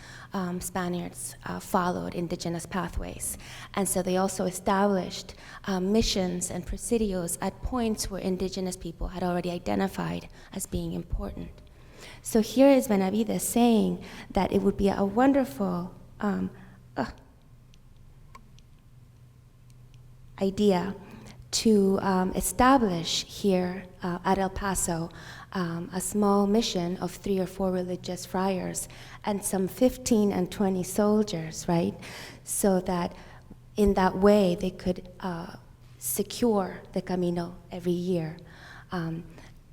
Spaniards followed indigenous pathways. And so they also established missions and presidios at points where indigenous people had already identified as being important. So here is Benavides saying that it would be a wonderful idea to establish here at El Paso a small mission of 3 or 4 religious friars and some 15 and 20 soldiers, right? So that in that way they could secure the Camino every year,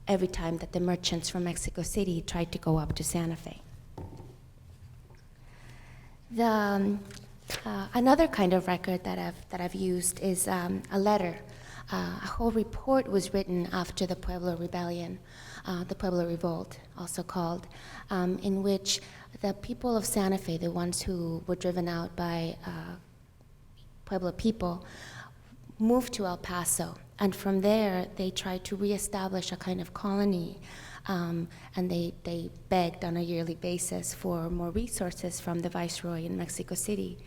every time that the merchants from Mexico City tried to go up to Santa Fe. Another kind of record that I've used is a letter. A whole report was written after the Pueblo Rebellion, the Pueblo Revolt, also called, in which the people of Santa Fe, the ones who were driven out by Pueblo people, moved to El Paso, and from there they tried to reestablish a kind of colony. And they begged on a yearly basis for more resources from the Viceroy in Mexico City.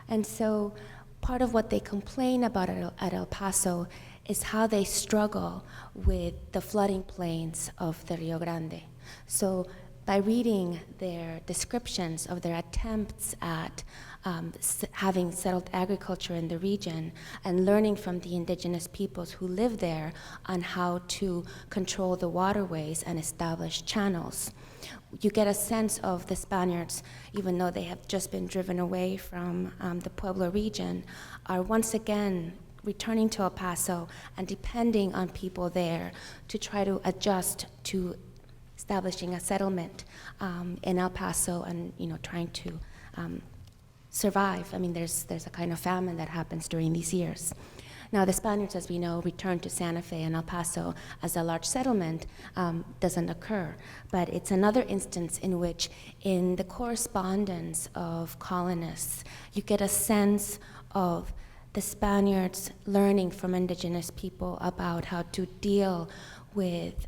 And so part of what they complain about at El Paso is how they struggle with the flooding plains of the Rio Grande. So by reading their descriptions of their attempts at having settled agriculture in the region and learning from the indigenous peoples who live there on how to control the waterways and establish channels, you get a sense of the Spaniards, even though they have just been driven away from the Pueblo region, are once again returning to El Paso and depending on people there to try to adjust to establishing a settlement in El Paso and trying to survive. I mean, there's a kind of famine that happens during these years. Now, the Spaniards, as we know, returned to Santa Fe and El Paso as a large settlement doesn't occur. But it's another instance in which, in the correspondence of colonists, you get a sense of the Spaniards learning from indigenous people about how to deal with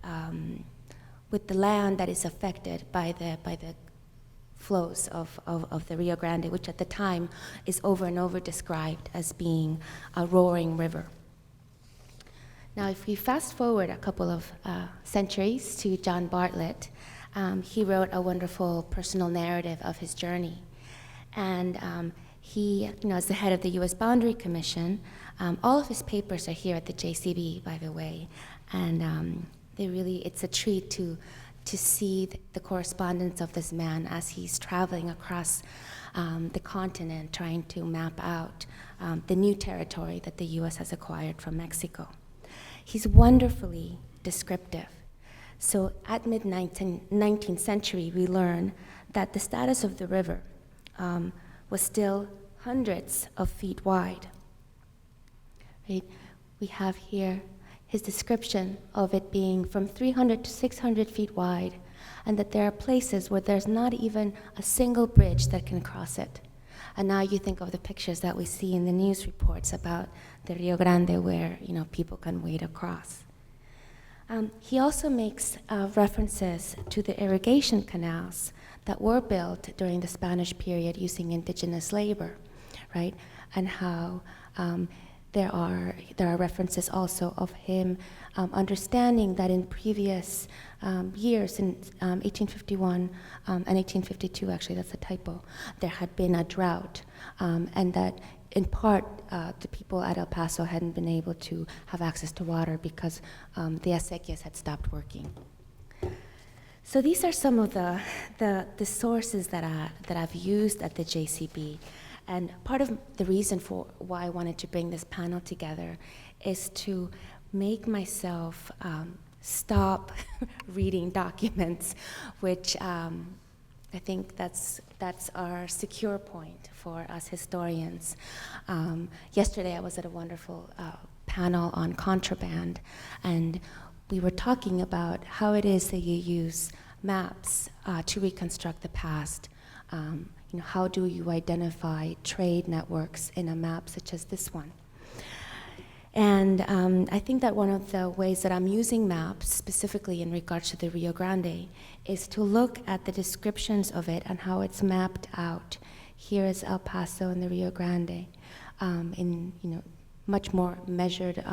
the land that is affected by the flows of the Rio Grande, which at the time is over and over described as being a roaring river. Now, if we fast forward a couple of centuries to John Bartlett, he wrote a wonderful personal narrative of his journey. And he, as the head of the U.S. Boundary Commission, all of his papers are here at the JCB, by the way, and it's a treat to see the correspondence of this man as he's traveling across the continent, trying to map out the new territory that the U.S. has acquired from Mexico. He's wonderfully descriptive. So at mid-19th century, we learn that the status of the river was still hundreds of feet wide. Right? We have here his description of it being from 300 to 600 feet wide, and that there are places where there's not even a single bridge that can cross it. And now you think of the pictures that we see in the news reports about the Rio Grande where people can wade across. He also makes references to the irrigation canals that were built during the Spanish period using indigenous labor, right? And how there are references also of him understanding that in previous years, in 1851 and 1852, actually that's a typo, there had been a drought, and that in part the people at El Paso hadn't been able to have access to water because the acequias had stopped working. So these are some of the sources that I've used at the JCB. And part of the reason for why I wanted to bring this panel together is to make myself stop reading documents, which I think that's our secure point for us historians. Yesterday I was at a wonderful panel on contraband, and we were talking about how it is that you use maps to reconstruct the past. How do you identify trade networks in a map such as this one? And I think that one of the ways that I'm using maps, specifically in regards to the Rio Grande, is to look at the descriptions of it and how it's mapped out. Here is El Paso and the Rio Grande in much more measured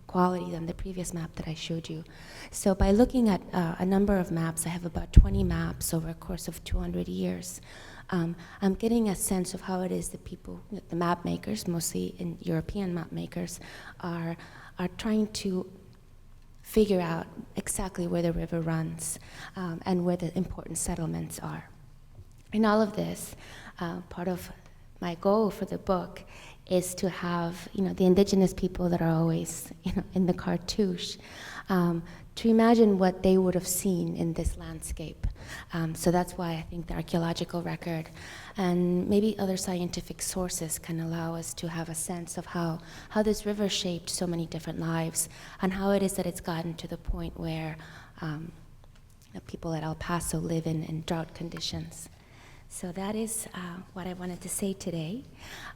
quality than the previous map that I showed you. So by looking at a number of maps, I have about 20 maps over a course of 200 years. I'm getting a sense of how it is that people, the map makers, mostly in European map makers, are trying to figure out exactly where the river runs and where the important settlements are. In all of this, part of my goal for the book is to have the indigenous people that are always in the cartouche, to imagine what they would have seen in this landscape. So that's why I think the archaeological record and maybe other scientific sources can allow us to have a sense of how this river shaped so many different lives and how it is that it's gotten to the point where the people at El Paso live in drought conditions. So that is what I wanted to say today.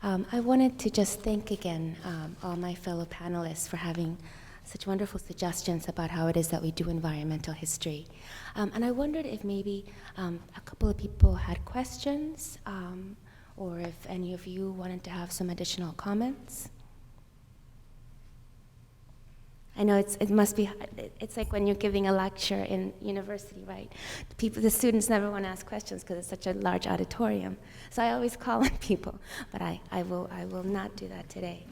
I wanted to just thank again all my fellow panelists for having such wonderful suggestions about how it is that we do environmental history. And I wondered if maybe a couple of people had questions, or if any of you wanted to have some additional comments. I know it must be, it's like when you're giving a lecture in university, right? The students never want to ask questions because it's such a large auditorium. So I always call on people, but I will not do that today.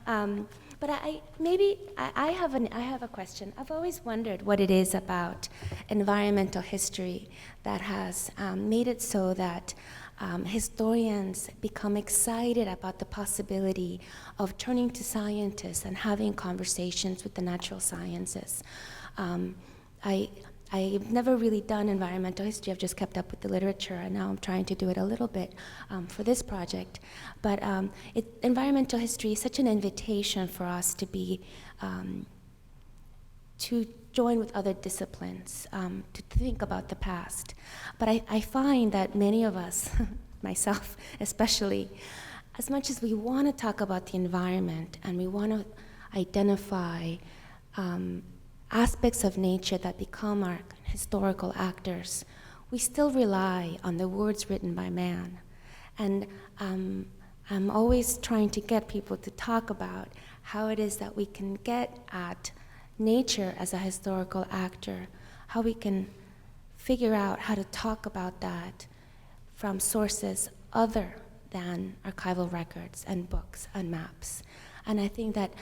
But I have a question. I've always wondered what it is about environmental history that has made it so that historians become excited about the possibility of turning to scientists and having conversations with the natural sciences. I've never really done environmental history. I've just kept up with the literature, and now I'm trying to do it a little bit for this project. But environmental history is such an invitation for us to be, to join with other disciplines, to think about the past. But I find that many of us, myself especially, as much as we want to talk about the environment and we want to identify aspects of nature that become our historical actors, we still rely on the words written by man. And I'm always trying to get people to talk about how it is that we can get at nature as a historical actor, how we can figure out how to talk about that from sources other than archival records and books and maps. And I think that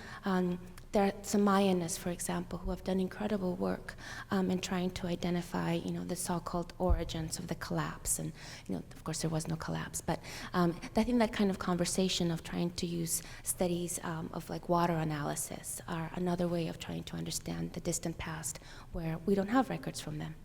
there are some Mayanists, for example, who have done incredible work in trying to identify, the so-called origins of the collapse. And, of course, there was no collapse. But I think that kind of conversation of trying to use studies of like water analysis are another way of trying to understand the distant past where we don't have records from them.